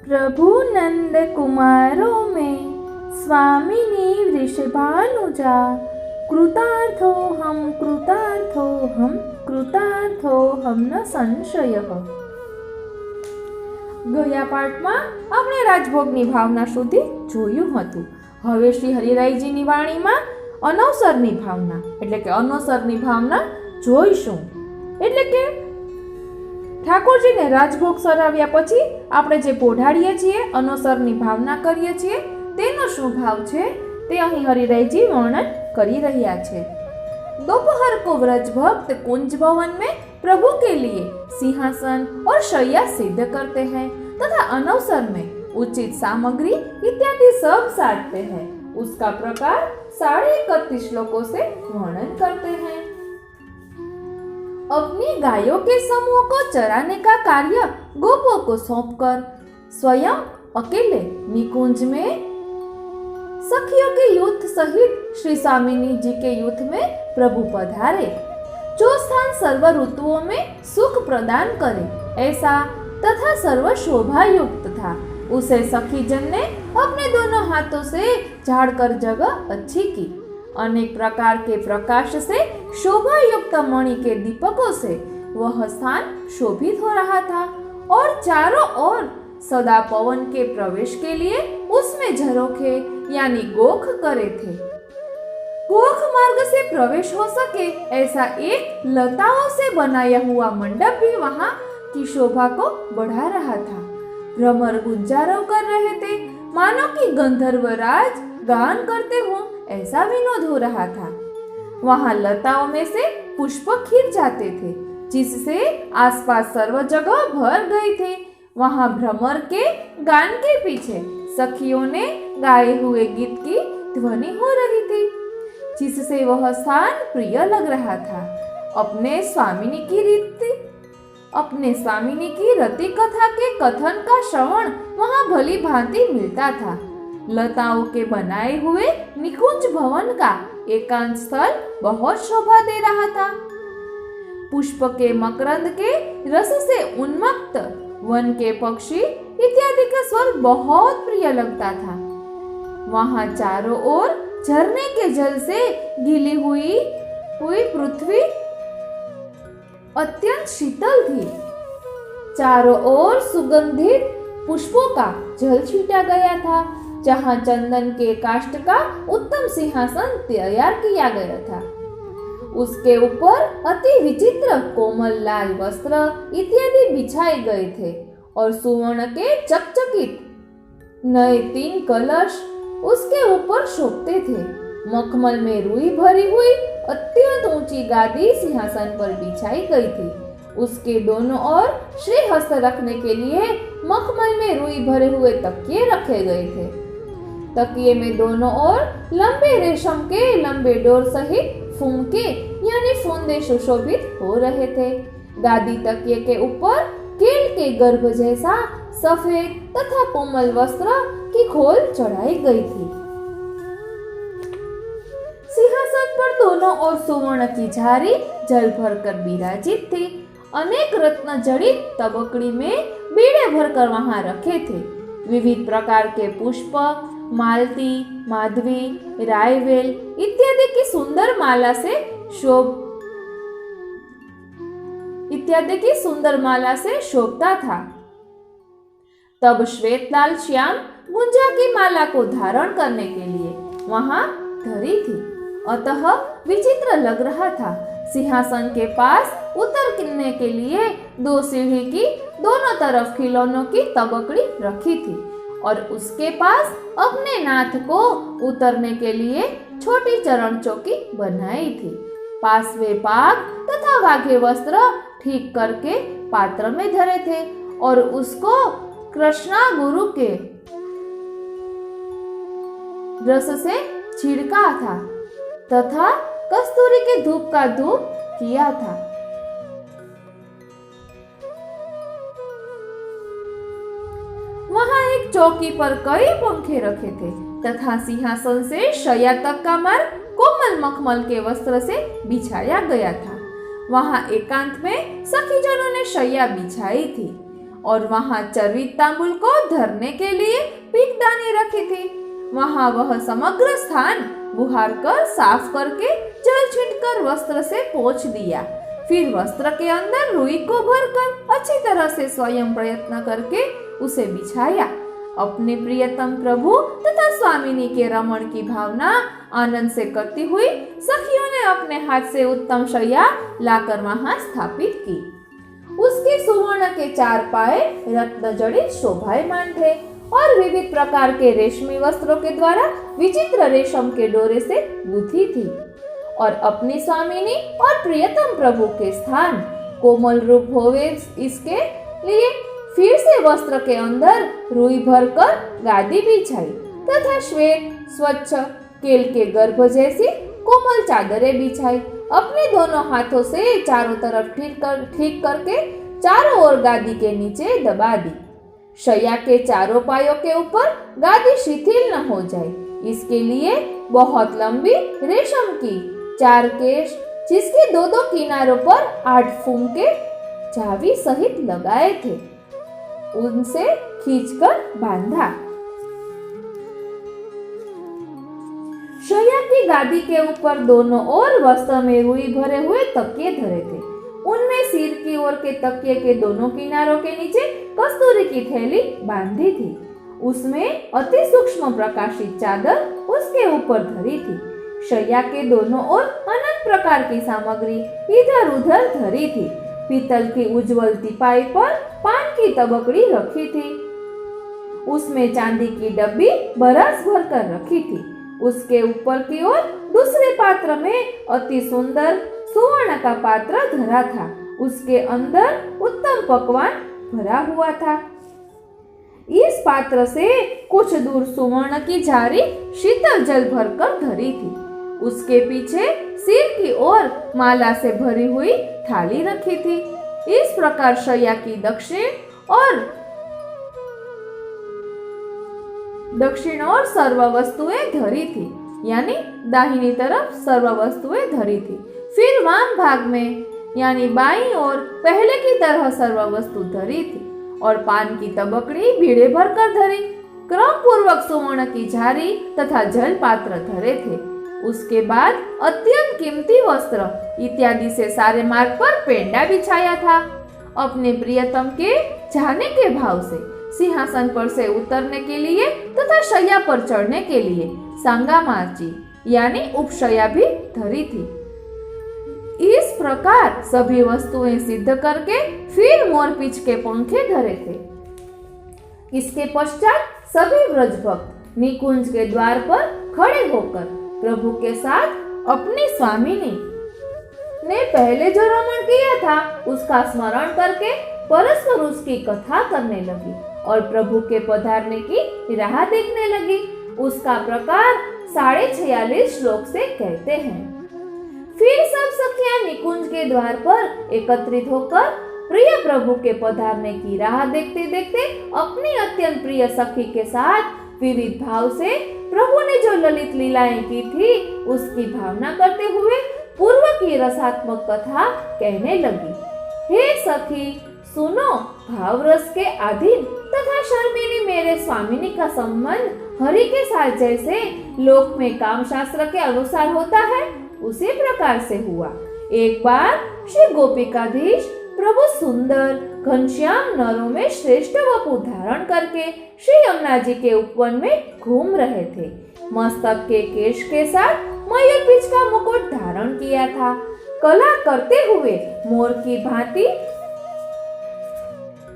प्रभु नंद कुमारों में स्वामिनी वृषभानुजा, कृतार्थो हम न संशय। ગયા પાઠમાં આપણે રાજભોગની ભાવના સુધી જોયું હતું. હવે શ્રી હરિરાયજીની વાણીમાં અનવસરની ભાવના એટલે કે અનવસરની ભાવના જોઈશું. એટલે કે ઠાકોરજીને રાજભોગ સરાવ્યા પછી આપણે જે પોઢાડીએ છીએ, અનવસરની ભાવના કરીએ છીએ, તેનો શું ભાવ છે તે અહીં હરિરાયજી વર્ણન કરી રહ્યા છે. दोपहर को व्रज भक्त कुंज भवन में प्रभु के लिए सिंहासन और शैया सिद्ध करते हैं तथा अनवसर में उचित सामग्री इत्यादि सब साधते हैं. उसका प्रकार 31 श्लोकों से वर्णन करते हैं. अपनी गायों के समूह को चराने का कार्य गोपों को सौंपकर स्वयं अकेले निकुंज में सखियों के युद्ध सहित श्री स्वामिनी जी के युद्ध में प्रभु पधारे. जो स्थान सर्व ऋतुओं में सुख प्रदान करे ऐसा तथा सर्व शोभा युक्त था, उसे सखी जन ने अपने दोनों हाथों से झाड़कर जगह अच्छी की. अनेक प्रकार के प्रकाश से शोभा युक्त मणि के दीपकों से वह स्थान शोभित हो रहा था और चारों ओर सदा पवन के प्रवेश के लिए उसमें झरोखे यानी गोख करे थे. गोख मार्ग से प्रवेश हो सके ऐसा एक लताओं से बनाया हुआ मंडप भी वहां की शोभा को बढ़ा रहा था. भ्रमर गुंजारव कर रहे थे, मानो कि गंधर्व राज गान करते हो ऐसा विनोद हो रहा था. वहां लताओं में से पुष्प खिल जाते थे जिससे आसपास सर्व जगह भर गए थे. वहां भ्रमर के गान के पीछे सखियों ने गाए हुए गीत की ध्वनि हो रही थी जिससे वह स्थान प्रिय लग रहा था. अपने स्वामिनी की रति कथा के कथन का श्रवण वहां भली भांति मिलता था. लताओं के बनाए हुए निकुंज भवन का एकांत स्थल बहुत शोभा दे रहा था. पुष्प के मकरंद के रस से उन्मत्त वन के पक्षी इत्यादि का स्वर बहुत प्रिय लगता था. वहां चारों ओर झरने के जल से गीली हुई पृथ्वी अत्यंत शीतल थी. चारों ओर सुगंधित पुष्पों का जल छीटा गया था. जहां चंदन के काष्ठ का उत्तम सिंहासन तैयार किया गया था, उसके ऊपर अति विचित्र कोमल लाल वस्त्र इत्यादि बिछाए गए थे और सुवर्ण के चकचकित नए 3 कलश उसके ऊपर शोभते थे. मखमल में रुई भरी हुई अत्यंत ऊंची गादी सिंहासन पर बिछाई गई थी. उसके दोनों ओर श्रीहस्त रखने के लिए मखमल में रुई भरे हुए तकिए रखे गए थे. तकिए में दोनों ओर लंबे रेशम के लंबे डोर सहित फुमके यानी फूंदे सुशोभित हो रहे थे. गादी तकिए के ऊपर केल के गर्भ जैसा सफेद तथा कोमल वस्त्र की खोल चढ़ाई गई थी. सिंहासन पर दोनों ओर सुवर्ण की झारी जल भरकर विराजित थी. अनेक रत्न जड़ित तबकड़ी में बीड़े भरकर वहां रखे थे. विविध प्रकार के पुष्प, मालती, माधवी, रायवेल इत्यादि की सुंदर माला से शोभता था. तब श्वेतलाल श्याम गुंजा की माला को धारण करने के लिए वहां धरी थी, अतः विचित्र लग रहा था. सिंहासन के पास उतरने के लिए 2 सीढ़ी की दोनों तरफ खिलौनों की तबकड़ी रखी थी और उसके पास अपने नाथ को उतरने के लिए छोटी चरण चौकी बनाई थी. पास वे पाग तथा वाघे वस्त्र ठीक करके पात्र में धरे थे और उसको कृष्णा गुरु के रस से छिड़का था तथा कस्तूरी के धूप का धूप किया था. वहां एक चौकी पर कई पंखे रखे थे तथा सिंहासन से शैया तक का मार्ग कोमल मखमल के वस्त्र से बिछाया गया था. वहां एकांत में सखीजनों ने शैया बिछाई थी. और वहां चर्वित तांबुल को धरने के लिए पीठदानी रखी थी। वहां वह समग्र स्थान बुहार कर साफ करके जल छींटकर वस्त्र से पोंछ दिया। फिर वस्त्र के अंदर रुई को भरकर अच्छी तरह से स्वयं प्रयत्न करके उसे बिछाया। अपने प्रियतम प्रभु तथा स्वामिनी के रमण की भावना आनंद से करती हुई सखियों ने अपने हाथ से उत्तम शैया लाकर वहां स्थापित की। उसके सुवर्ण के 4 पाए रत्न जड़ित शोभायमान थे और विविध प्रकार के रेशमी वस्त्रों के द्वारा विचित्र रेशम के डोरे से गुथी थी। और अपनी स्वामिनी और प्रियतम प्रभु के स्थान कोमल रूप होवे इसके लिए फिर से वस्त्र के अंदर रुई भरकर गादी बिछाई तथा श्वेत स्वच्छ केल के गर्भ जैसी कोमल चादरें बिछाई। अपने दोनों हाथों से चारों तरफ ठीक करके चारों ओर गादी के नीचे दबा दी। शैया के चारों पायों के ऊपर गादी शिथिल न हो जाए, इसके लिए बहुत लंबी रेशम की 4 केश, जिसके 2-2 किनारों पर 8 फुंके चावी सहित लगाए थे, उनसे खींचकर बांधा। शैया की गादी के ऊपर दोनों ओर वस्त्र में रुई भरे हुए तकिए धरे थे। उनमें सिर की ओर के तकिए के दोनों किनारों के नीचे कस्तूरी की थैली बांधी थी। उसमें अति सूक्ष्म प्रकाशित चादर उसके ऊपर धरी थी। शैया के दोनों ओर अनेक प्रकार की सामग्री इधर उधर धरी थी। पीतल की उज्जवल तिपाई पर पान की तबकड़ी रखी थी। उसमें चांदी की डब्बी बरस भर कर रखी थी। उसके ऊपर की ओर दूसरे पात्र में अति सुंदर सुवर्ण का पात्र धरा था। उसके अंदर उत्तम पकवान भरा हुआ था। इस पात्र से कुछ दूर सुवर्ण की झारी शीतल जल भरकर धरी थी। उसके पीछे सिर की ओर माला से भरी हुई थाली रखी थी। इस प्रकार शैया की दक्षिण और सर्व वस्तुएं धरी थी, यानी दाहिनी तरफ सर्व वस्तुएं धरी थी। फिर वाम भाग में यानी बाईं ओर पहले की तरह सर्व वस्तु धरी थी और पान की तबकड़ी बीड़े भरकर धरी। क्रम पूर्वक सुवर्ण की झारी तथा जल पात्र धरे थे। उसके बाद अत्यंत कीमती वस्त्र इत्यादि से सारे मार्ग पर पेंडा बिछाया था। अपने प्रियतम के जाने के भाव से सिंहासन पर से उतरने के लिए तथा शैया पर चढ़ने के लिए सांगामाची यानी उपशैया भी धरी थी। इस प्रकार सभी वस्तुएं सिद्ध करके फिर मोरपींछ के पंखे धरे थे। इसके पश्चात सभी व्रजभक्त निकुंज के द्वार पर खड़े होकर प्रभु के साथ अपनी स्वामिनी ने पहले जो रमण किया था उसका स्मरण करके परस्पर उसकी कथा करने लगी और प्रभु के पधारने की राह देखने लगी। उसका प्रकार 46.5 श्लोक से कहते हैं। फिर सब सखियां निकुंज के द्वार पर एकत्रित होकर प्रिय प्रभु के पधारने की राह देखते देखते अपनी अत्यंत प्रिय सखी के साथ विविध भाव से प्रभु ने जो ललित लीलाएं की थी उसकी भावना करते हुए पूर्व की रसात्मक कथा कहने लगी। हे सखी सुनो, भावरस के अधीन तथा शर्मिली मेरे स्वामिनी का संबंध हरि के साथ जैसे लोक में काम शास्त्र के अनुसार होता है उसी प्रकार से हुआ। एक बार श्री गोपिकाधीश प्रभु सुंदर घनश्याम नरों में श्रेष्ठ वपु धारण करके श्री यमुना जी के उपवन में घूम रहे थे। मस्तक के केश के साथ मयूर पीछ का मुकुट धारण किया था। कला करते हुए मोर की भांति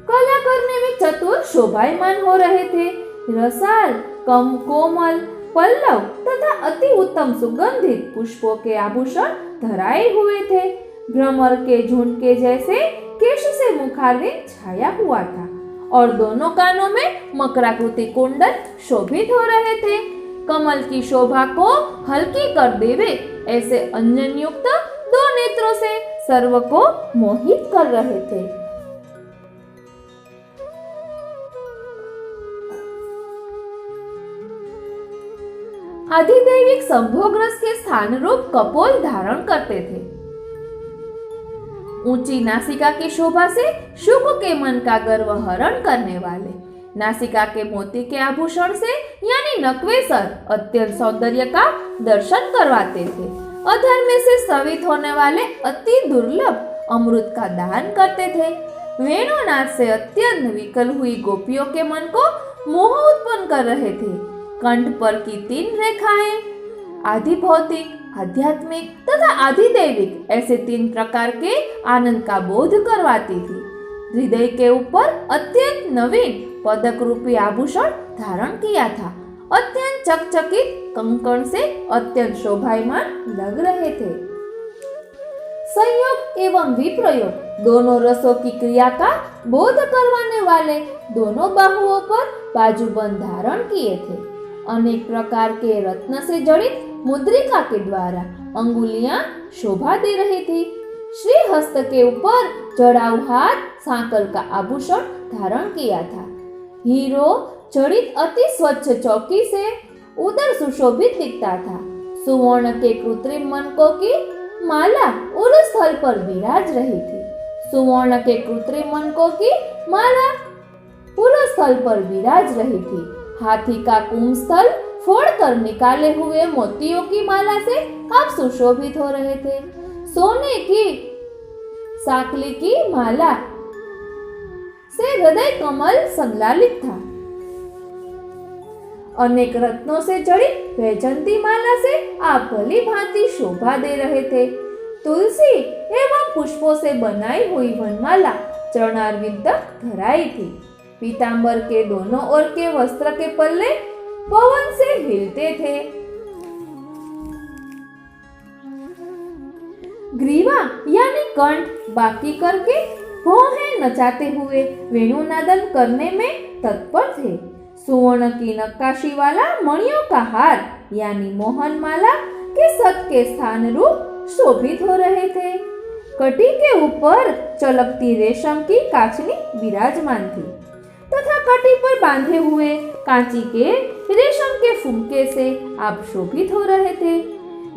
कला करने में चतुर शोभायमान हो रहे थे। रसाल कम कोमल पल्लव तथा अति उत्तम सुगंधित पुष्पों के आभूषण धराए हुए थे। भ्रमर के झुंड के जैसे केश से मुखारविंद छाया हुआ था और दोनों कानों में मकराकृति कुंडल शोभित हो रहे थे। कमल की शोभा को हल्की कर देवे ऐसे अंजन युक्त 2 नेत्रों से सर्व को मोहित कर रहे थे। अधिदैविक संभोग रस के स्थान रूप कपोल धारण करते थे। ऊंची नासिका की शोभा से शुक के मन का गर्व हरण करने वाले, नासिका के मोती के आभूषण से यानी नकवेसर अत्यंत सौंदर्य का दर्शन करवाते थे। अधर में से स्रवित होने वाले अति दुर्लभ अमृत का दान करते थे। वेणुनाद से अत्यंत विकल हुई गोपियों के मन को मोह उत्पन्न कर रहे थे। कंठ पर की 3 रेखाएं आदि भौतिक, आध्यात्मिक तथा आधिदैविक ऐसे 3 प्रकार के आनंद का बोध करवाती थी। हृदय के ऊपर अत्यंत नवीन पदक रूपी आभूषण धारण किया था। अत्यंत चकचकित कंकण से अत्यंत शोभायमान लग रहे थे। संयोग एवं विप्रयोग दोनों रसों की क्रिया का बोध करवाने वाले दोनों बाहुओं पर बाजूबंद धारण किए थे। अनेक प्रकार के रत्न से जड़ित मुद्रिका के द्वारा अंगुलियां शोभा दे रही थी। श्री हस्त के ऊपर जड़ाऊ हाथ सांकल का आभूषण धारण किया था। हीरो जड़ित अति स्वच्छ चौकी से उदर सुशोभित दिखता था। सुवर्ण के कृत्रिम मनकों की माला उरु स्थल पर विराज रही थी। सुवर्ण के कृत्रिम मनकों की माला उरु स्थल पर विराज रही थी। हाथी का कुंभस्थल फोड़कर निकाले हुए मोतियों की माला से आप सुशोभित हो रहे थे। सोने की साकली की माला से हृदय कमल संलालित था। अनेक रत्नों से जड़ित वैजंती माला से आप भली भांति शोभा दे रहे थे। तुलसी एवं पुष्पों से बनाई हुई वनमाला चरणारविंद तक धराई थी। पीतांबर के दोनों ओर के वस्त्र के पल्ले पवन से हिलते थे। ग्रीवा यानी कंठ बाकी करके भौहें नचाते हुए वेणुनादन करने में तत्पर थे। सुवर्ण की नक्काशी वाला मणियों का हार यानी मोहनमाला के सत के स्थान रूप शोभित हो रहे थे। कटी के ऊपर चलकती रेशम की कांचनी विराजमान थी तथा कटी पर बांधे हुए कांची के रेशम के फुमके से आप शोभित हो रहे थे।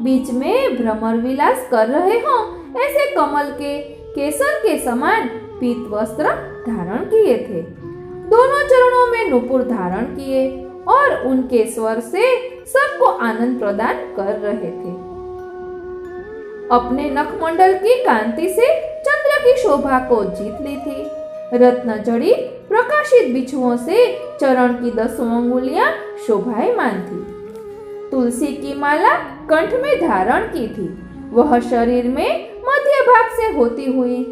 बीच में भ्रमर विलास कर रहे हों ऐसे कमल के केसर के समान पीत वस्त्र धारण किए थे। दोनों चरणों में नुपुर धारण किए और उनके स्वर से सबको आनंद प्रदान कर रहे थे। अपने नखमंडल की कांति से चंद्र की शोभा को जीत ली थी। रत्न जड़ित प्रकाशित बिछुओं से चरण की 10 अंगुलियां शोभायमान थी। तुलसी की माला कंठ में धारण की थी। वह शरीर में मध्य भाग से होती हुई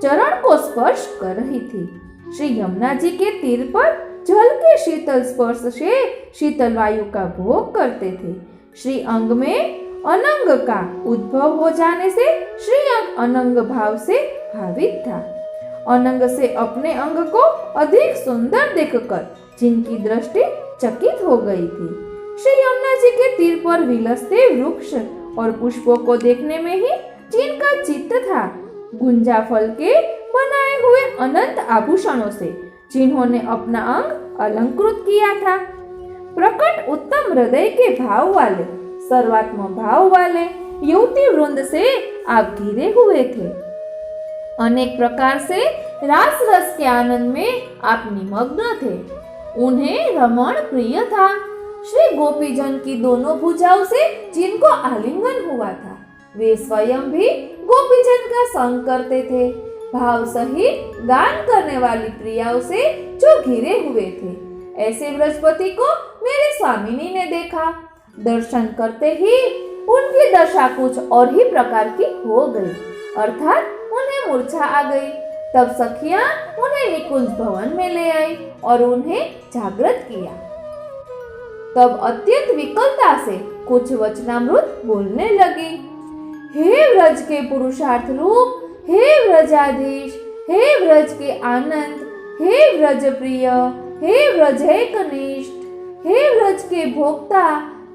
चरण को स्पर्श कर रही थी। श्री यमुना जी के तीर पर जल के शीतल स्पर्श से शीतल वायु का भोग करते थे। श्री अंग में अनंग का उद्भव हो जाने से श्री अंग अनंग भाव से भावित था। अनंग से अपने अंग को अधिक सुंदर देखकर जिनकी दृष्टि चकित हो गई थी। श्री यमुना जी के तीर पर विलसते वृक्ष और पुष्पों को देखने में ही जिनका चित्त था। गुंजा फल के बनाए हुए अनंत आभूषणों से जिन्होंने अपना अंग अलंकृत किया था। प्रकट उत्तम हृदय के भाव वाले सर्वात्म भाव वाले युवती वृंद से आप घिरे हुए थे। अनेक प्रकार से रास रस के आनंद में आप निमग्न थे। उन्हें रमण प्रिय था। श्री गोपीजन की दोनों भुजाओं से जिनको आलिंगन हुआ था वे स्वयं भी गोपीजन का संग करते थे। भाव सहित गान करने वाली प्रियाओं से जो घिरे हुए थे ऐसे बृहस्पति को मेरे स्वामिनी ने देखा। दर्शन करते ही उनकी दशा कुछ और ही प्रकार की हो गई, अर्थात उन्हें मूर्छा आ गई। तब सखियां उन्हें निकुंज भवन में ले आई और उन्हें जागृत किया। तब अत्यंत विकलता से कुछ वचनामृत बोलने लगी। हे व्रज के पुरुषार्थ रूप, हे व्रजाधीश, हे व्रज के आनंद, हे व्रज प्रिय, हे व्रज कनिष्ठ, हे व्रज के भोक्ता,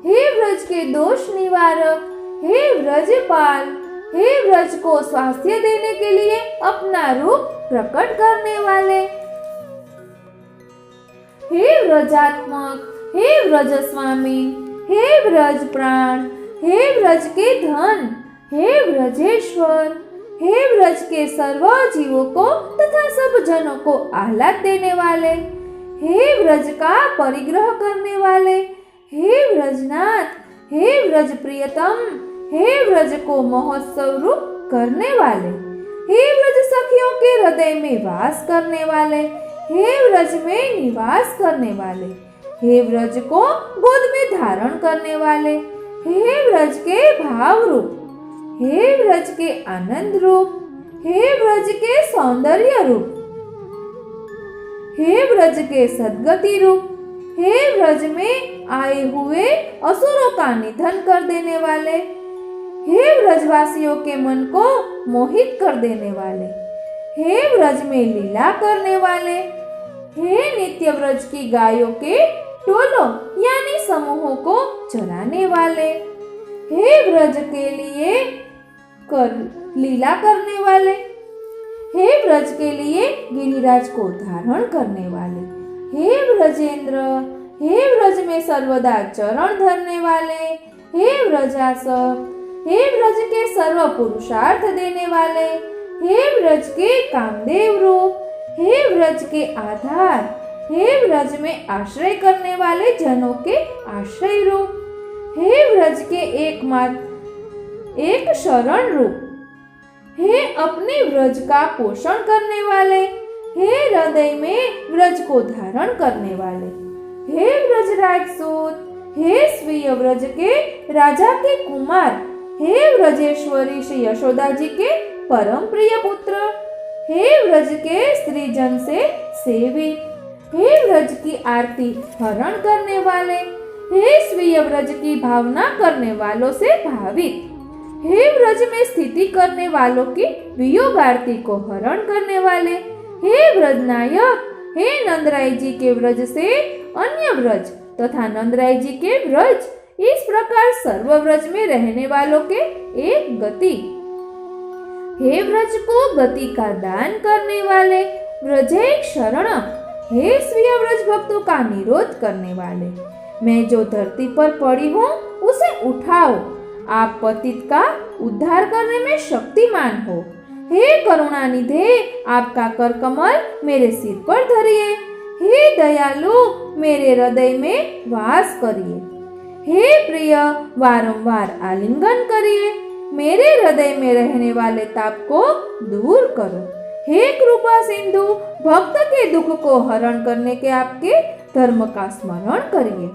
हे व्रज के दोष निवारक, हे व्रजपाल, हे व्रज को स्वास्थ्य देने के लिए अपना रूप प्रकट करने वाले, हे व्रजात्मक, हे व्रज स्वामी, हे व्रज प्राण, हे व्रज के धन, हे व्रजेश्वर, हे ब्रज के सर्व जीवों को तथा सब जनों को आह्लाद देने वाले, हे ब्रज का परिग्रह करने वाले, हे ब्रजनाथ, हे ब्रज प्रियतम, हे ब्रज को महोत्सव रूप करने वाले, हे ब्रज सखियों के हृदय में वास करने वाले, हे ब्रज में निवास करने वाले, हे ब्रज को गोद में धारण करने वाले, हे ब्रज के भाव रूप, हे ब्रज के आनंद रूप, हे ब्रज के सौंदर्य रूप, हे ब्रज के सद्गति रूप, हे ब्रज में आए हुए असुरों का निधन कर देने वाले, हे ब्रजवासियों के मन को मोहित कर देने वाले, हे ब्रज में लीला करने वाले, हे नित्य ब्रज की गायों के टोलों यानी समूहों को चराने वाले, हे ब्रज के लिए लीला करने वाले, हे ब्रज के लिए गिरिराज को धारण करने वाले, हे ब्रजेंद्र, हे ब्रज में सर्वदा चरण धरने वाले, हे ब्रजासक, हे ब्रज के सर्व पुरुषार्थ देने वाले, हे ब्रज के कामदेव रूप, हे ब्रज के आधार, हे ब्रज में आश्रय करने वाले जनों के आश्रय रूप, हे ब्रज के एक शरण रूप, हे अपने ब्रज का पोषण करने वाले, हे हृदय में ब्रज को धारण करने वाले, हे ब्रजराज सूत, हे स्वीय ब्रज के राजा के कुमार, हे ब्रजेश्वरी श्री यशोदा जी के परम प्रिय पुत्र, हे ब्रज के स्त्री जन से सेवित, हे ब्रज की आरती हरण करने वाले, हे स्वीय ब्रज की भावना करने वालों से भावित, हे ब्रज में स्थिति करने वालों की वियोग आरती को हरण करने वाले, हे ब्रजनायक, हे नंदराय जी के ब्रज से अन्य ब्रज तथा नंदराय जी के ब्रज, इस प्रकार सर्व ब्रज में रहने वालों के एक गति, हे ब्रज को गति का दान करने वाले, ब्रजेक शरण, हे स्वीय ब्रज भक्तों का निरोध करने वाले, मैं जो धरती पर पड़ी हूँ उसे उठाओ, आप पतित का उद्धार करने में शक्तिमान हो, हे करुणानिधे, आपका कर कमल मेरे सिर पर धरिए, हे दयालु, मेरे हृदय में वास करिए, हे प्रिय, वारंवार आलिंगन करिए, मेरे हृदय में रहने वाले ताप को दूर करो, हे कृपा सिंधु, भक्त के दुख को हरण करने के आपके धर्म का स्मरण करिए,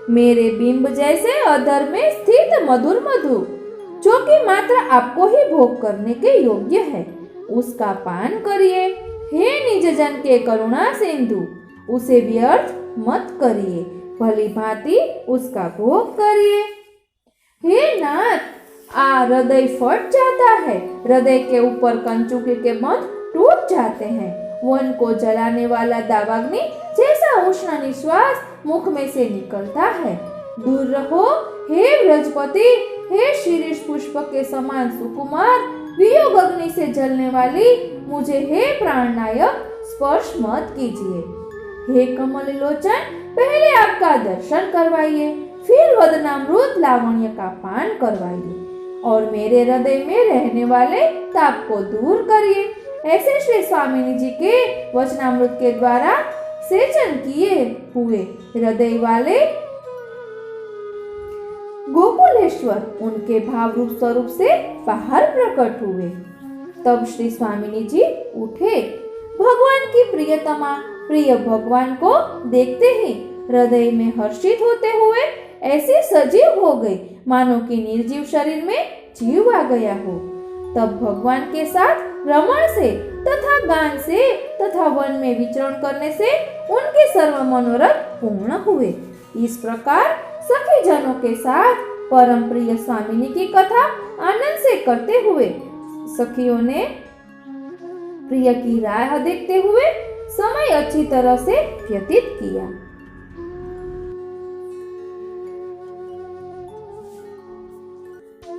मेरे बिंब जैसे अधर में स्थित मधुर मधु, जो कि मात्र आपको ही भोग करने के योग्य है, उसका पान करिए, हे निज जन के करुणा सिंधु, उसे व्यर्थ मत करिए, भली भांति उसका भोग करिए, हे नाथ, हृदय फट जाता है, हृदय के ऊपर कंचुके के मत टूट जाते हैं, वन को जलाने वाला दावाग्नि जैसा उष्ण निश्वास मुख में से निकलता है, दूर रहो हे ब्रजपति, हे शीरीष पुष्प के समान सुकुमार, वियोग अग्नि से जलने वाली मुझे हे प्राणनायक स्पर्श मत कीजिए, हे कमल लोचन, पहले आपका दर्शन करवाइए, फिर वदनामृत लावण्य का पान करवाइए और मेरे हृदय में रहने वाले ताप को दूर करिए। ऐसे श्री स्वामिनी जी के वचनामृत के द्वारा सेचन किए हुए हृदय वाले गोकुलेश्वर उनके भाव रूप स्वरूप से बाहर प्रकट हुए। तब श्री स्वामिनी जी उठे, भगवान की प्रियतमा प्रिय भगवान को देखते ही हृदय में हर्षित होते हुए ऐसे सजीव हो गए मानो कि निर्जीव शरीर में जीव आ गया हो। तब भगवान के साथ रमण से तथा गान से तथा वन में विचरण करने से उनके सर्व मनोरथ पूर्ण हुए। इस प्रकार सखी जनों के साथ परम प्रिय स्वामिनी की कथा आनंद से करते हुए सखियों ने प्रिय की राह देखते हुए समय अच्छी तरह से व्यतीत किया।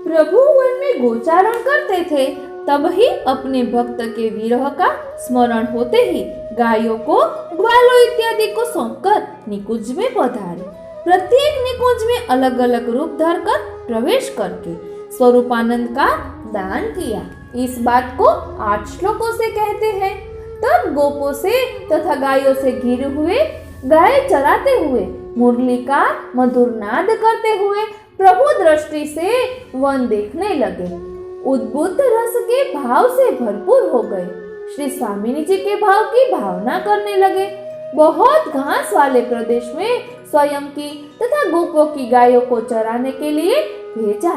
प्रभु वन में गोचारण करते थे, तब ही अपने भक्त के विरह का स्मरण होते ही गायों को ग्वालों इत्यादि को सौंपकर निकुंज में पधारे। प्रत्येक निकुंज में अलग अलग रूप धरकर प्रवेश करके स्वरूपानंद का दान किया। इस बात को 8 श्लोकों से कहते हैं। तब गोपों से तथा गायों से घिरे हुए गाय चराते हुए मुरली का मधुर नाद करते हुए प्रभु दृष्टि से वन देखने लगे। उद्बुद्ध रस के भाव से भरपूर हो गए। श्री स्वामिनी जी के भाव की भावना करने लगे। बहुत घास वाले प्रदेश में स्वयं की तथा गोपों की गायों को चराने के लिए भेजा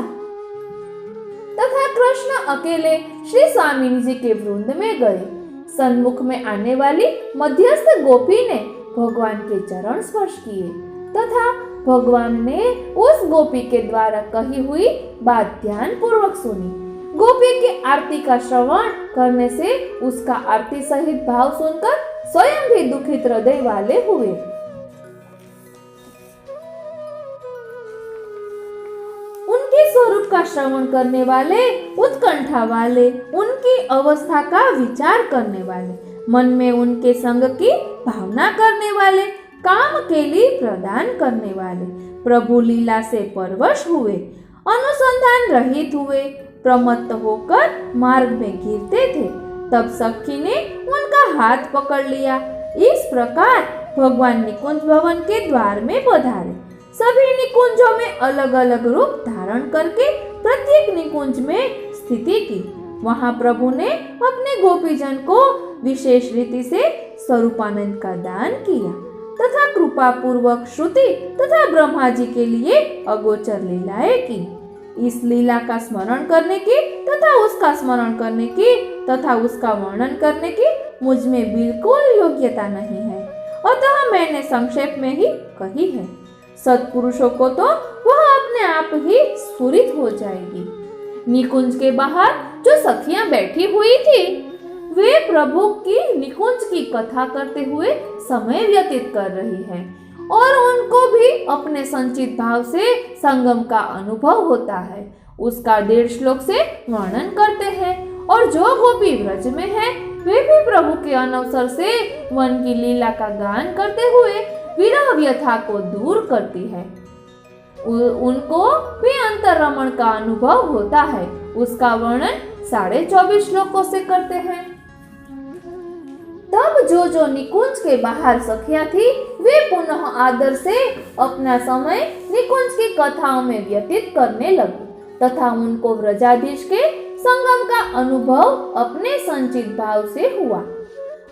तथा कृष्ण अकेले श्री स्वामिनी जी के वृंद में गए। सन्मुख में आने वाली मध्यस्थ गोपी ने भगवान के चरण स्पर्श किए तथा भगवान ने उस गोपी के द्वारा कही हुई बात ध्यान पूर्वक सुनी। गोपी की आरती का श्रवण करने से उसका आरती सहित भाव सुनकर स्वयं भी दुखित हृदय वाले हुए। उनके स्वरूप का श्रवण करने वाले, उत्कंठा वाले, उनकी अवस्था का विचार करने वाले, मन में उनके संग की भावना करने वाले, काम के लिए प्रदान करने वाले, प्रभु लीला से परवश हुए, अनुसंधान रहित हुए, प्रमत्त होकर मार्ग में गिरते थे। तब सखी ने उनका हाथ पकड़ लिया। इस प्रकार भगवान निकुंज भवन के द्वार में पधारे। सभी निकुंजों में अलग अलग रूप धारण करके प्रत्येक निकुंज में स्थिति की। वहां प्रभु ने अपने गोपीजन को विशेष रीति से स्वरूपानंद का दान किया तथा कृपा पूर्वक श्रुति तथा ब्रह्मा जी के लिए अगोचर लीलाएं की। इस लीला का स्मरण करने की तथा उसका स्मरण करने की तथा उसका वर्णन करने की मुझ में बिल्कुल योग्यता नहीं है, अतः मैंने संक्षेप में ही कही है। सत्पुरुषों को तो वह अपने आप ही स्फुरित हो जाएगी। निकुंज के बाहर जो सखियां बैठी हुई थी वे प्रभु की निकुंज की कथा करते हुए समय व्यतीत कर रही है और उनको भी अपने संचित भाव से संगम का अनुभव होता है। उसका 1.5 श्लोक से वर्णन करते हैं और जो गोपी व्रज में है वे भी प्रभु के अनवसर से वन की लीला का गान करते हुए विरह व्यथा को दूर करती है। उनको भी अंतरमण का अनुभव होता है। उसका वर्णन 24.5 श्लोकों से करते हैं। तब जो निकुंज के बाहर सखियां थी वे पुनः आदर से अपना समय निकुंज की कथाओं में व्यतीत करने लगी तथा उनको व्रजाधीश के संगम का अनुभव अपने संचित भाव से हुआ।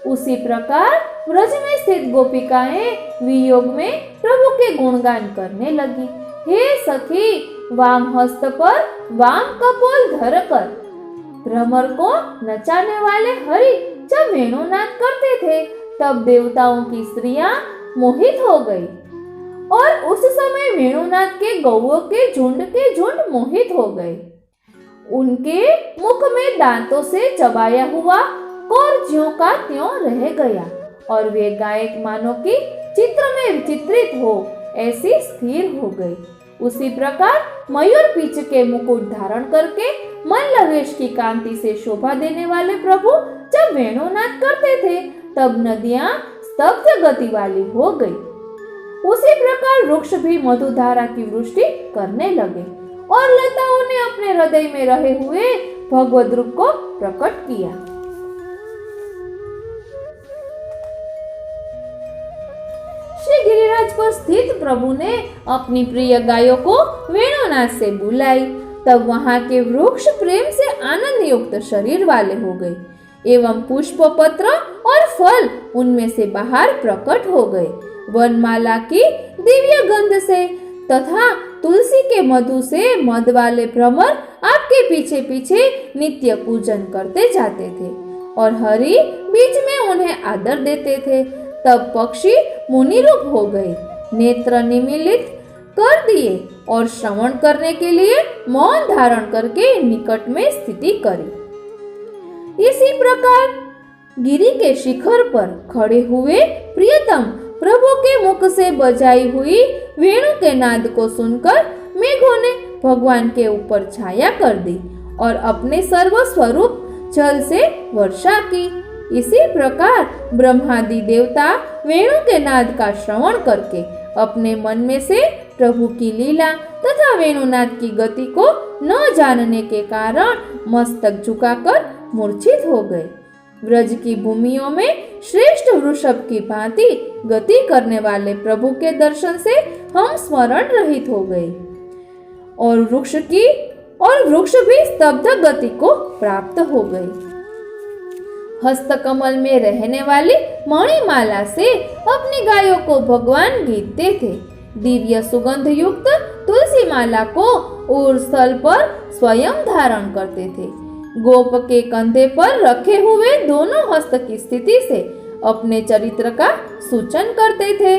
उसी प्रकार व्रज में स्थित गोपिकाएं वियोग में प्रभु के गुणगान करने लगी। हे सखी, वाम हस्त पर वाम कपोल धर कर भ्रमर को नचाने वाले हरि जब वेणुनाद करते थे तब देवताओं की स्त्रियां मोहित हो गई और उस समय वेणुनाद के गौओं के झुंड मोहित हो गए। उनके मुख में दांतों से चबाया हुआ और ज्यों का त्यों रह गया और वे गायक मानो की चित्र में चित्रित हो ऐसी स्थिर हो गई। उसी प्रकार मयूर पीछ के मुकुट धारण करके मन लवेश की कांति से शोभा देने वाले प्रभु जब वेणुनाद करते थे तब नदियां स्तब्ध गति वाली हो गई। उसी प्रकार वृक्ष भी मधुधारा की वृष्टि करने लगे और लताओं ने अपने हृदय में रहे हुए भगवद रूप को प्रकट किया। श्री गिरिराज पर स्थित प्रभु ने अपनी प्रिय गायों को वेणुनाद से बुलाई। तब वहां के वृक्ष प्रेम से आनंद युक्त शरीर वाले हो गए एवं पुष्प, पत्र और फल उनमें से बाहर प्रकट हो गए। वनमाला की दिव्य गंध से तथा तुलसी के मधु से मद वाले भ्रमर आपके पीछे पीछे नित्य पूजन करते जाते थे और हरि बीच में उन्हें आदर देते थे। तब पक्षी मुनि रूप हो गए, नेत्र निमीलित कर दिए और श्रवण करने के लिए मौन धारण करके निकट में स्थिति करी। इसी प्रकार गिरि के शिखर पर खड़े हुए प्रियतम प्रभु के मुख से बजाई हुई वेणु के नाद को सुनकर मेघों ने भगवान के ऊपर छाया कर दी और अपने सर्व स्वरूप जल से वर्षा की। इसी प्रकार ब्रह्मादि देवता वेणु के नाद का श्रवण करके अपने मन में से प्रभु की लीला तथा वेणुनाद की गति को न जानने के कारण मस्तक झुकाकर मूर्छित हो गए। व्रज की भूमियों में श्रेष्ठ वृषभ की भांति गति करने वाले प्रभु के दर्शन से हम स्मरण रहित हो गए और वृक्ष भी स्तब्ध गति को प्राप्त हो गई। हस्तकमल में रहने वाली मणिमाला से अपनी गायों को भगवान गीतते थे। दिव्य सुगंध युक्त तुलसी माला को उर स्थल पर स्वयं धारण करते थे। गोप के कंधे पर रखे हुए दोनों हस्त की स्थिति से अपने चरित्र का सूचन करते थे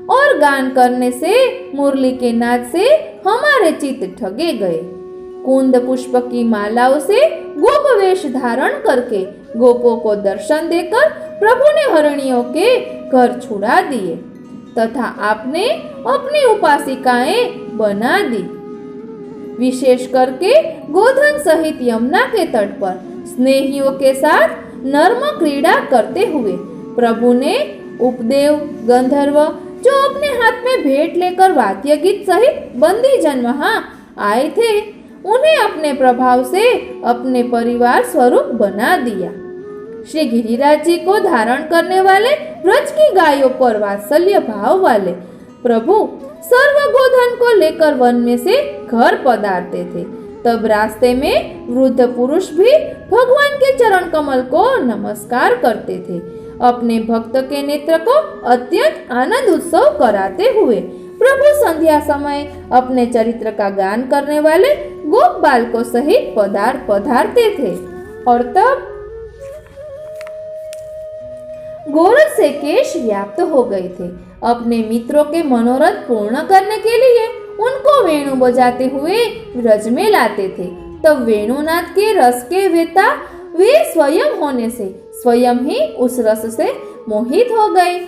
और गान करने से, मुरली के नाद से हमारे चित्त ठगे गए। कुंद पुष्प की मालाओं से गोप वेश धारण करके गोपों को दर्शन देकर प्रभु ने हरणियों के घर छुड़ा दिए तथा आपने अपनी उपासिकाएं बना दी। विशेष करके गोधन सहित यमुना के तट पर स्नेहियों के साथ नर्म क्रीड़ा करते हुए प्रभु ने उपदेव गंधर्व जो अपने हाथ में भेंट लेकर वाद्य गीत सहित बंदी जन वहां आए थे, उन्हें अपने प्रभाव से अपने परिवार स्वरूप बना दिया। श्री गिरिराज जी को धारण करने वाले ब्रज की गायों पर वात्सल्य भाव वाले प्रभु सर्व गोधन को लेकर वन में से घर पधारते थे। तब रास्ते में वृद्ध पुरुष भी भगवान के चरण कमल को नमस्कार करते थे। अपने भक्त के नेत्र को अत्यंत आनंद उत्सव कराते हुए प्रभु संध्या समय अपने चरित्र का गान करने वाले गोप बालकों सहित पधारते थे। और तब गोरख से केश व्याप्त हो गए थे। अपने मित्रों के मनोरथ पूर्ण करने के लिए उनको वेणु बजाते हुए व्रज में लाते थे। तब वेणुनाथ के रस के वेता वे स्वयं होने से स्वयं ही उस रस से मोहित हो गए।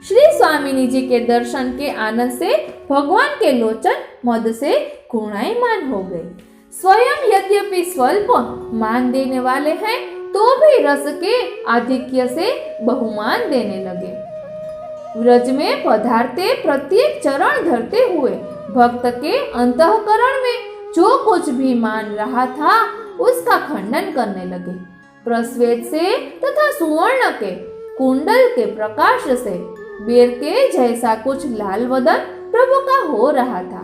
श्री स्वामिनी जी के दर्शन के आनंद से भगवान के लोचन मद से गुणायमान हो गए। स्वयं यद्यपि स्वल्प मान देने वाले हैं तो भी रस के आधिक्य से बहुमान देने लगे। व्रज में पधारते प्रत्येक चरण धरते हुए भक्त के अंतःकरण में जो कुछ भी मान रहा था उसका खंडन करने लगे। प्रस्वेद से तथा सुवर्ण के कुंडल के प्रकाश से बेर के जैसा कुछ लाल वदन प्रभु का हो रहा था।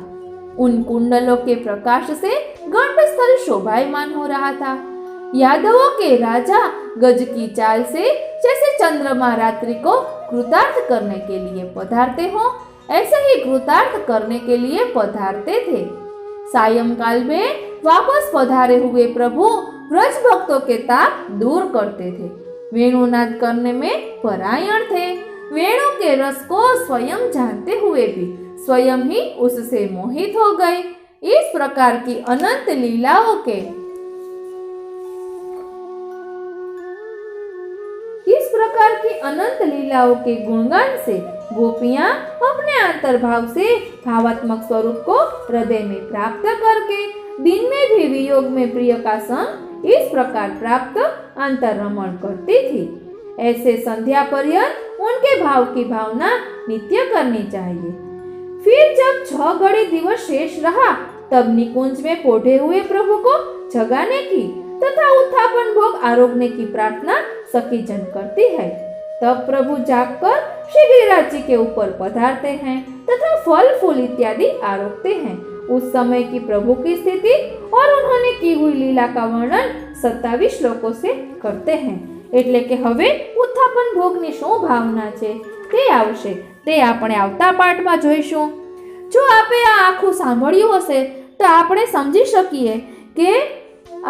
उन कुंडलों के प्रकाश से गंडस्थल शोभायमान हो रहा था। यादवों के राजा गज की चाल से जैसे चंद्रमा रात्रि को कृतार्थ करने के लिए पधारते हो, ऐसे ही कृतार्थ करने के लिए पधारते थे। सायंकाल में वापस पधारे हुए प्रभु व्रज भक्तों के ताप दूर करते थे। वेणुनाद करने में परायण थे। वेणु के रस को स्वयं जानते हुए भी स्वयं ही उससे मोहित हो गए। इस प्रकार की अनंत लीलाओं के गुणगान से गोपियां अपने अंतर्भाव से भावात्मक स्वरूप को हृदय में प्राप्त करके दिन में भी वियोग में प्रिय का संग इस प्रकार प्राप्त अंतर्रमण करती थी। ऐसे संध्या पर्यंत उनके भाव की भावना नित्य करनी चाहिए। फिर जब 6 घड़ी दिवस शेष रहा तब निकुंज में पोढ़े हुए प्रभु को जगाने की तथा उत्थापन भोग आरोगने की प्रार्थना सखी जन करती है। तब प्रभु जागकर श्री गिरिराज जी के ऊपर पधारते हैं तथा फल फूल इत्यादि आरोगते हैं। उस समय की प्रभु की स्थिति और उन्होंने की हुई लीला का वर्णन 27 श्लोकों से करते हैं। એટલે કે હવે ઉત્થાપન ભોગની શું ભાવના છે તે આવશે, તે આપણે આવતા પાઠમાં જોઈશું। જો આપે આ આખું સાંભળ્યું હશે તો આપણે સમજી શકીએ કે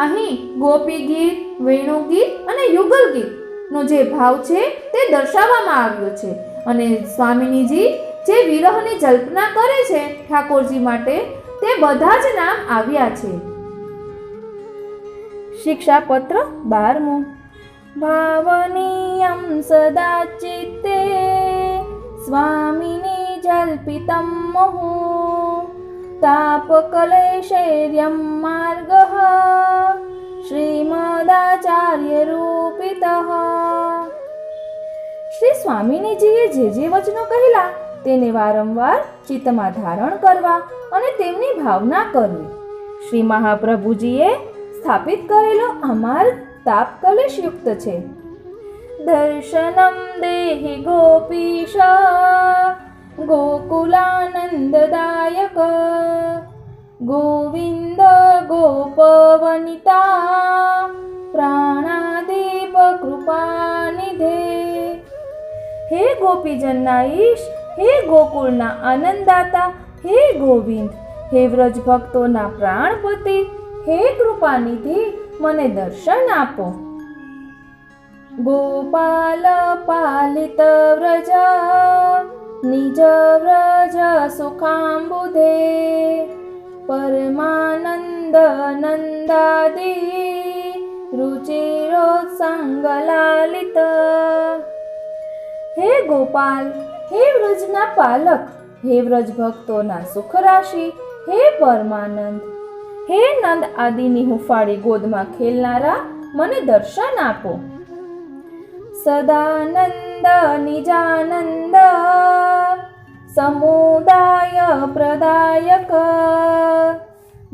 અહીં ગોપી ગીત, વેણુ ગીત અને યુગલ ગીતનો જે ભાવ છે તે દર્શાવવામાં આવ્યો છે અને સ્વામિનીજી જે વિરહની જલ્પના કરે છે ઠાકોરજી માટે તે બધા જ નામ આવ્યા છે। શિક્ષાપત્ર 12મું। भावनीयं सदा चित्ते स्वामिनी जल्पितं मुहुः तापकलेशैर्यं मार्गः श्रीमदाचार्य रूपितः। श्री स्वामिनीजीए जे वचनो कहेला તેને વારંવાર ચિત્તમાં ધારણ કરવા અને તેમની ભાવના કરવી. શ્રી મહાપ્રભુજીએ સ્થાપિત કરેલો આ માર્ગ તાપ કલેશયુક્ત છે. દર્શનમ દેહી ગોપીશ ગોકુલાનંદદાયક ગોવિંદ ગોપવનિતા પ્રાણાદીપ કૃપાનિધે. હે ગોપીજનના ઈશ, હે ગોકુળના આનંદદાતા, હે ગોવિંદ, હે વ્રજ ભક્તોના પ્રાણપતિ, હે કૃપાનિધિ, મને દર્શન આપો. ગોપાલ પાલિત વ્રજ નિજ વ્રજ સુખાંબુધે પરમાનંદ નંદાદિ રુચિરોત્સંગલાલિત. હે ગોપાલ, હે વ્રજના પાલક, હે વ્રજ ભક્તોના સુખ રાશિ, હે પરમાનંદ, હે નંદ આદિની હુંફાળી ગોદમાં ખેલનારા, મને દર્શન આપો. સદાનંદ નિજાનંદ સમુદાય પ્રદાયક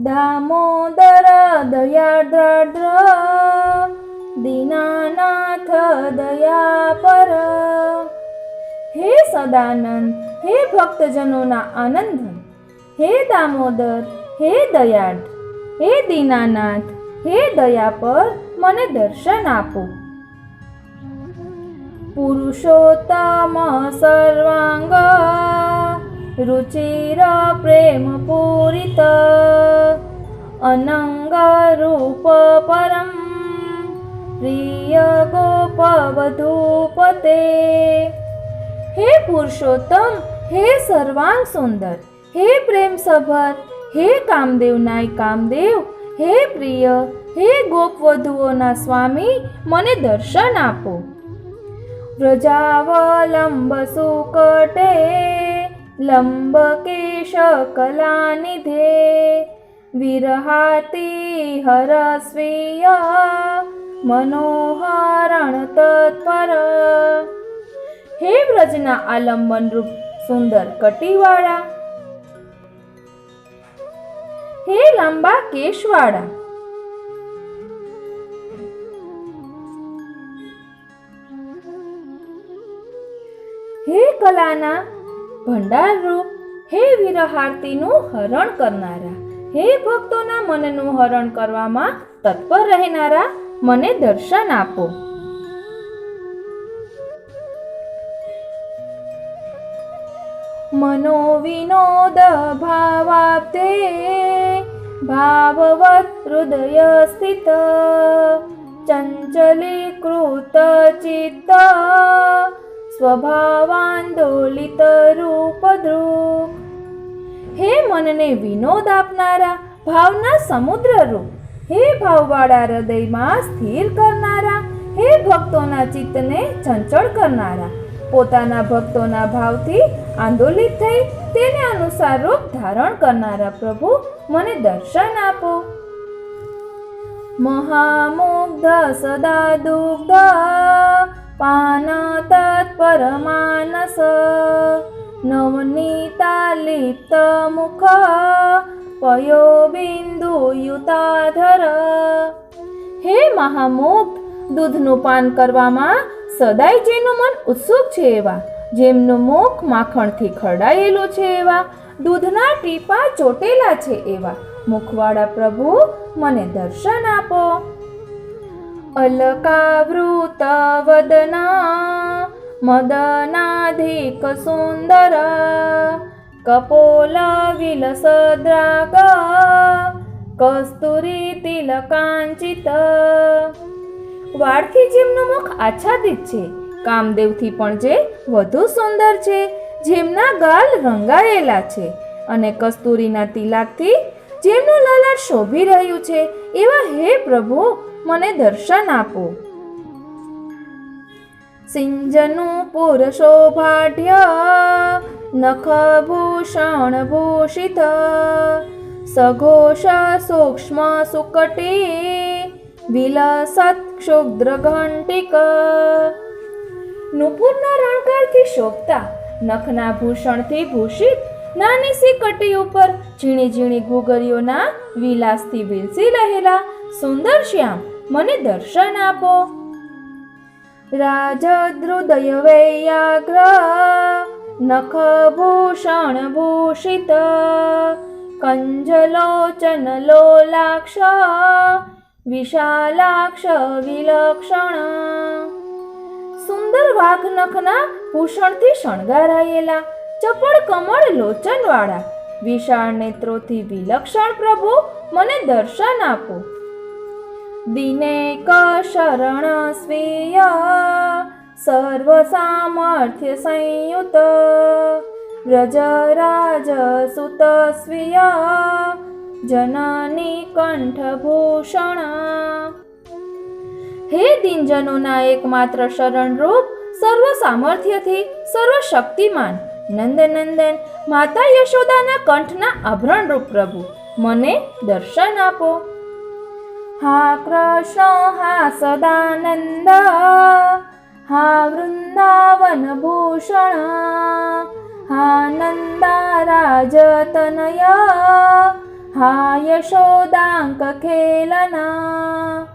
દામોદર દયાદ્રાદ્ર દીનાનાથ દયાપર. હે સદાનંદ, હે ભક્તજનોના આનંદન, હે દામોદર, હે દયાળ, હે દીનાનાથ, હે દયાપર, મને દર્શન આપો. પુરુષોત્તમ સર્વાંગ રુચિર પ્રેમ પૂરિત અનંગ રૂપ પરમ પ્રિય ગોપવધૂપતે. હે પુરુષોત્તમ, હે સર્વાંગ સુંદર, હે પ્રેમ સભર, હે કામદેવનાય કામદેવ, હે પ્રિય, હે ગોપવધુઓના સ્વામી, મને દર્શન આપો. વ્રજાવલંબ સુકટે લંબ કેશ કલાનિધે વિરહાતી હરસ્વીય મનોહરણ તત્પર. હે વ્રજના આલંબન રૂપ સુંદર કટીવાળા, હે લાંબા કેશવાળા, હે કલાના ભંડાર રૂપ, હે વિરહાર્તીનું હરણ કરનારા, હે ભક્તોના મનનું હરણ કરવામાં તત્પર રહેનારા, મને દર્શન આપો. મનોવિનોદ ભાવાબ્ધે ભાવવત હૃદય સ્થિત ચંચલીકૃત ચિત્ત સ્વભાવાંદોલિત રૂપદ્રુપ. હે મનને વિનોદ આપનારા, ભાવના સમુદ્ર રૂપ, હે ભાવવાળા હૃદયમાં સ્થિર કરનારા, હે ભક્તોના ચિત્તને ચંચળ કરનારા, પોતાના ભક્તોના ભાવથી આંદોલિત થઈ તેને અનુસાર રૂપ ધારણ કરનારા પ્રભુ, મને દર્શન આપો. મહામુગ્ધ સદા દુગ્ધ પાન તત્પર માનસ નવનીતાલિપ્ત મુખ પયો બિંદુ યુતાધર. હે મહામુગ્ધ, દૂધનું પાન કરવામાં સદાય જેનું મન ઉત્સુક છે એવા, જેમનું મુખ માખણથી ખરડાયેલું છે એવા, દૂધના ટીપા ચોટેલા છે એવા મુખવાળા પ્રભુ, મને દર્શન આપો. અલકાવૃત વદના મદનાધિક સુંદર કપોલ વિલસદ્રાગ કસ્તુરી તિલકાંચિત. વાળથી જેમનું મુખ આચ્છાદિત છે, કામદેવથી પણ જે વધુ સુંદર છે, જેમના ગાલ રંગાયેલા છે અને કસ્તુરીના તિલકથી જેમનું લલાટ શોભી રહ્યું છે એવા હે પ્રભુ, મને દર્શન આપો. સિંજનું પુર શોભાઢ્ય નખભૂષણ ભૂષિત સઘોષ સૂક્ષ્મ સુકટી વિલસત ક્ષુદ્ર ઘંટિક. નુપુરના રણકારથી શોભતા નખના ભૂષણથી ભૂષિત નાની સી કટી ઉપર ઝીણી ઝીણી ઘૂઘરીઓના વિલાસથી વિલસી રહેલા સુંદર શ્યામ, મને દર્શન આપો. રાજદ્રુદય વૈયાગ્ર નખ ભૂષણ ભૂષિત કંજલોચન લોલાક્ષ વિશાલાક્ષ વિલક્ષણ. સુંદર વાઘ નખના ભૂષણથી શણગારાયેલા ચપળ કમળ લોચનવાળા વિશાળ નેત્રોથી વિલક્ષણ પ્રભુ, મને દર્શન આપો. દિનેક શરણ સ્વીય સર્વ સામર્થ્ય સંયુત વ્રજરાજ સુત સ્વીય જનની કંઠભૂષણ. હે દિનજનોના એકમાત્ર શરણરૂપ, સર્વ સામર્થ્યથી સર્વશક્તિમાન નંદનંદન માતા યશોદાના કંઠના આભરણ રૂપ પ્રભુ, મને દર્શન આપો. હા કૃષ્ણ હા સદાનંદ હા વૃંદાવન ભૂષણ હા નંદારાજ તનય હા યશોદાંક ખેલના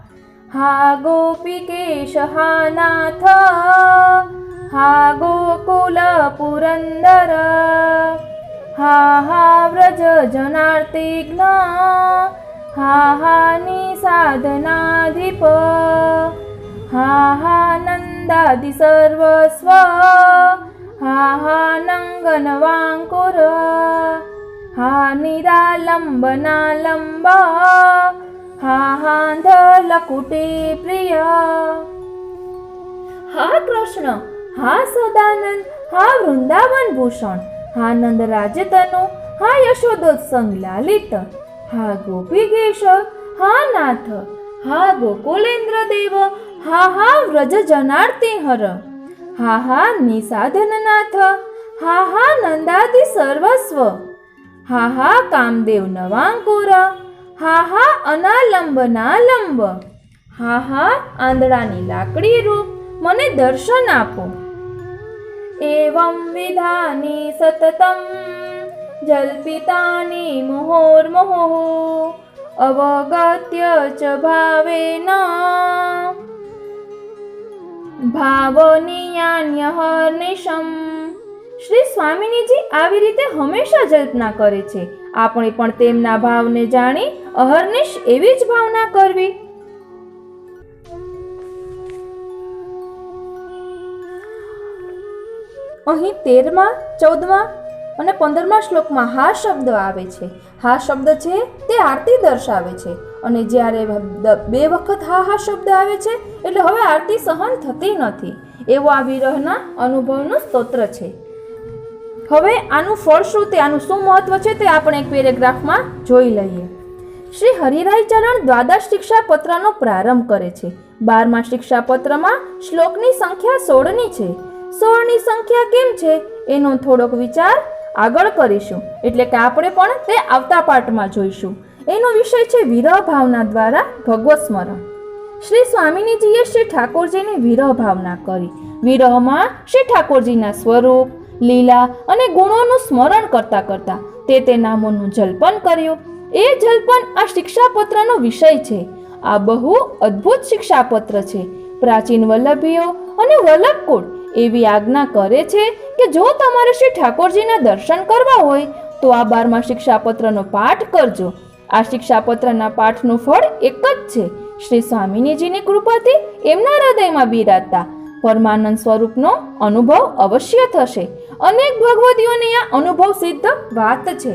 હા ગોપિકેશ હા નાથ હા ગોકુલ પુરંદર હા હા વ્રજ જનાર્તિઘ્ન હા હા નિસાધનાધિપ હા હા નંદાદિ સર્વસ્વ હા હા નંગન વાંકુર હા નિરાલંબનાલંબ હા હા ધલકુટી પ્રિય. હા કૃષ્ણ હા સદાનંદ હા વૃંદાવન ભૂષણ હા નંદરાજ તનુ હા યશોદોત્સંગ લાલિત હા ગોપીગેશ હા નાથ હા ગોકુલેન્દ્ર દેવ હા હા વ્રજ જનાર્તિ હર હા હા નિસાધનનાથ હા હા નંદાદિ સર્વસ્વ હા હા કામદેવ નવાંકુર હા હા અનાલંબ નાલંબ હા હા આંધળાની લાકડી રૂપ, મને દર્શન આપો. એવં વિધાની સતતમ જલ્પિતાની મુહોર્મુહુઃ અવગત્ય ચ ભાવેન ભાવનિયાન્યહર્નિશમ. શ્રી સ્વામિનીજી આવી રીતે હંમેશા જલ્પના કરે છે. આપણે પણ તેમના ભાવને જાણી અહર્નિશ એવી જ ભાવના કરવી. અહીં 13મા, 14મા અને 15મા શ્લોકમાં હા શબ્દ આવે છે. હા શબ્દ છે તે આરતી દર્શાવે છે, અને જ્યારે 2 વખત હા શબ્દ આવે છે એટલે હવે આરતી સહન થતી નથી, એવો આ વિરહના અનુભવનું સ્તોત્ર છે. હવે આનું ફળ શું, તે આનું શું મહત્વ છે તે આપણે એક પેરેગ્રાફમાં જોઈ લઈએ. શ્રી હરિરાય ચરણ દ્વાદશ શિક્ષાપત્રનો પ્રારંભ કરે છે. 12મા શિક્ષાપત્રમાં શ્લોકની સંખ્યા 16ની છે. 16ની સંખ્યા કેમ છે એનો થોડોક વિચાર આગળ કરીશું, એટલે કે આપણે પણ તે આવતા પાઠમાં જોઈશું. એનો વિષય છે વિરહ ભાવના દ્વારા ભગવત સ્મરણ. શ્રી સ્વામિનીજીએ શ્રી ઠાકોરજીની વિરહ ભાવના કરી. વિરહમાં શ્રી ઠાકોરજીના સ્વરૂપ, લીલા અને ગુણોનું સ્મરણ કરતા કરતા તે નામોનું જલ્પન કર્યું. એ જલ્પન આ શિક્ષાપત્રનો વિષય છે. આ બહુ અદ્ભુત શિક્ષાપત્ર છે. પ્રાચીન વલ્લભીઓ અને વલ્લભકુળ એવી આજ્ઞા કરે છે કે જો તમારે શ્રી ઠાકોરજીના દર્શન કરવા હોય તો આ 12મા શિક્ષાપત્રનો પાઠ કરજો. આ શિક્ષાપત્રના પાઠનું ફળ એક જ છે. શ્રી સ્વામિનીજીની કૃપાથી એમના હૃદયમાં બિરાજતા પરમાનંદ સ્વરૂપનો અનુભવ અવશ્ય થશે. અનેક ભગવતીઓને આ અનુભવ સિદ્ધ વાત છે.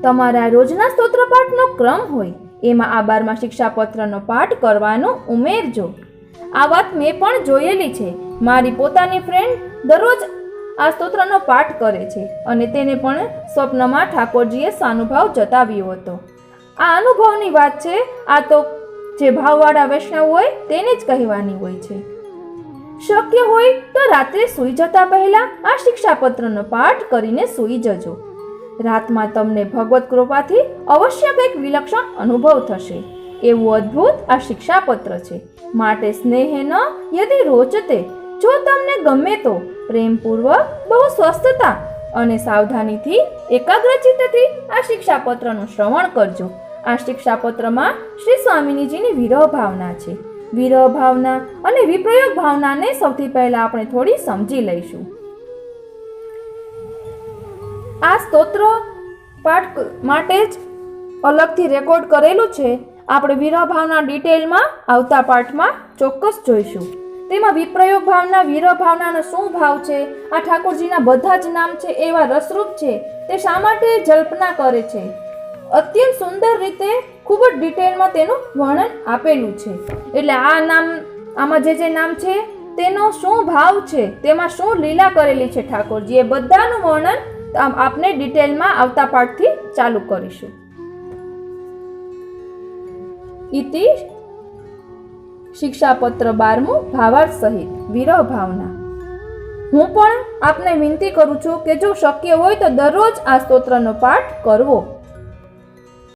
તમારા રોજના સ્તોત્રપાઠનો ક્રમ હોય એમાં આ 12મા શિક્ષાપત્રનો પાઠ કરવાનું ઉમેરજો. આ વાત મેં પણ જોયેલી છે. મારી પોતાની ફ્રેન્ડ દરરોજ આ સ્તોત્રનો પાઠ કરે છે અને તેને પણ સ્વપ્નમાં ઠાકોરજીએ સાનુભાવ જતાવ્યો હતો. આ અનુભવની વાત છે. આ તો જે ભાવવાળા વૈષ્ણવ હોય તેને જ કહેવાની હોય છે. શક્ય હોય તો રાત્રે સૂઈ જતા પહેલા આ શિક્ષાપત્રનો પાઠ કરીને સૂઈ જજો. રાતમાં તમને ભગવત કૃપાથી અવશ્ય કંઈક વિલક્ષણ અનુભવ થશે. એવું અદ્ભુત આ શિક્ષાપત્ર છે. માટે સ્નેહેન યદિ રોચતે જો તમને ગમે તો પ્રેમપૂર્વક, બહુ સ્વસ્થતા અને સાવધાનીથી, એકાગ્રચિત્તથી આ શિક્ષાપત્રનું શ્રવણ કરજો. આ શિક્ષાપત્રમાં શ્રી સ્વામિનીજીની વિરહ ભાવના છે. વિરહ ભાવના અને વિપ્રયોગ ભાવનાને સૌથી પહેલા આપણે થોડી સમજી લઈશું. આ સ્તોત્ર પાઠ માટે જ અલગથી રેકોર્ડ કરેલું છે. આપણે વિરહ ભાવના ડિટેલમાં આવતા પાઠમાં ચોક્કસ જોઈશું. તેમાં વિપ્રયોગ ભાવના, વિરહ ભાવનાનો શું ભાવ છે, આ ઠાકોરજીના બધા જ નામ છે એવા રસરૂપ છે, તે શા માટે જલ્પના કરે છે, અત્યંત સુંદર રીતે ખૂબ જ ડિટેલમાં તેનું વર્ણન આપેલું છે. એટલે આ નામ, આમાં જે નામ છે તેનો શું ભાવ છે, તેમાં શું લીલા કરેલી છે ઠાકોરજી, એ બધાનું વર્ણન આપને ડિટેલમાં આવતા પાઠથી ચાલુ કરીશું. ઇતિ શિક્ષાપત્ર 12મું ભાવાર્થ સહિત વિરહ ભાવના. હું પણ આપને વિનંતી કરું છું કે જો શક્ય હોય તો દરરોજ આ સ્તોત્રનો પાઠ કરવો.